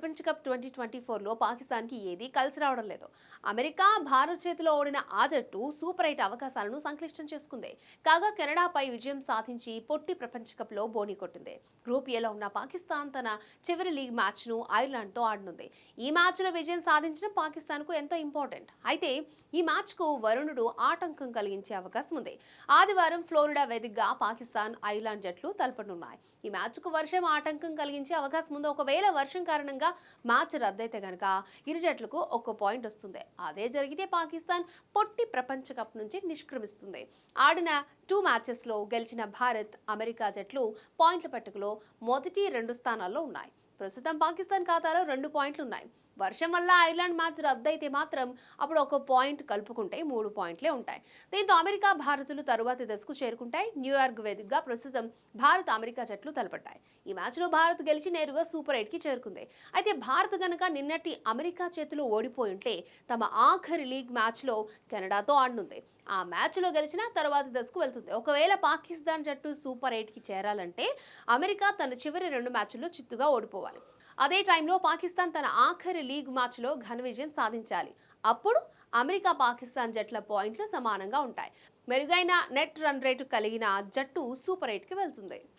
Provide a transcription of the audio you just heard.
ప్రపంచ కప్ 2024లో పాకిస్తాన్కి ఏదీ కలిసి రావడం లేదు. అమెరికా, భారత్ చేతిలో ఓడిన ఆ జట్టు సూపర్ 8 అవకాశాలను సంక్లిష్టం చేసుకుంది. కాగా కెనడాపై విజయం సాధించి పొట్టి ప్రపంచ కప్లో బోణీ కొట్టింది. గ్రూప్ ఏలో ఉన్న పాకిస్తాన్ తన చివరి లీగ్ మ్యాచ్ను ఐర్లాండ్తో ఆడనుంది. ఈ మ్యాచ్లో విజయం సాధించడం పాకిస్తాన్కు ఎంతో ఇంపార్టెంట్. అయితే ఈ మ్యాచ్కు వరుణుడు ఆటంకం కలిగించే అవకాశం ఉంది. ఆదివారం ఫ్లోరిడా వేదికగా పాకిస్తాన్, ఐర్లాండ్ జట్లు తలపనున్నాయి. ఈ మ్యాచ్కు వర్షం ఆటంకం కలిగించే అవకాశం ఉంది. ఒకవేళ వర్షం కారణంగా మ్యాచ్ రద్దయితే గనక ఇరు జట్లకు 1 పాయింట్ వస్తుంది. అదే జరిగితే పాకిస్తాన్ పొట్టి ప్రపంచ కప్ నుంచి నిష్క్రమిస్తుంది. ఆడిన 2 మ్యాచెస్లో గెలిచిన భారత్, అమెరికా జట్లు పాయింట్ల పట్టికలో మొదటి 2 స్థానాల్లో ఉన్నాయి. ప్రస్తుతం పాకిస్తాన్ ఖాతాలో 2 పాయింట్లు ఉన్నాయి. వర్షం వల్ల ఐర్లాండ్ మ్యాచ్ రద్దయితే మాత్రం అప్పుడు 1 పాయింట్ కలుపుకుంటే 3 పాయింట్లే ఉంటాయి. దీంతో అమెరికా, భారత్లు తరువాతి దశకు చేరుకుంటాయి. న్యూయార్క్ వేదికగా ప్రస్తుతం భారత్, అమెరికా జట్లు తలపడ్డాయి. ఈ మ్యాచ్లో భారత్ గెలిచి నేరుగా సూపర్ 8కి చేరుకుంది. అయితే భారత్ గనక నిన్నటి అమెరికా చేతిలో ఓడిపోయి ఉంటే తమ ఆఖరి లీగ్ మ్యాచ్లో కెనడాతో ఆడనుంది. ఆ మ్యాచ్లో గెలిచిన తర్వాతి దశకు వెళ్తుంది. ఒకవేళ పాకిస్తాన్ జట్టు సూపర్ 8కి చేరాలంటే అమెరికా తన చివరి 2 మ్యాచ్ల్లో చిత్తుగా ఓడిపోవాలి. అదే టైంలో పాకిస్తాన్ తన ఆఖరి లీగ్ మ్యాచ్లో ఘన విజయం సాధించాలి. అప్పుడు అమెరికా, పాకిస్తాన్ జట్ల పాయింట్లు సమానంగా ఉంటాయి. మెరుగైన నెట్ రన్ రేటు కలిగిన జట్టు సూపర్ 8కి వెళ్తుంది.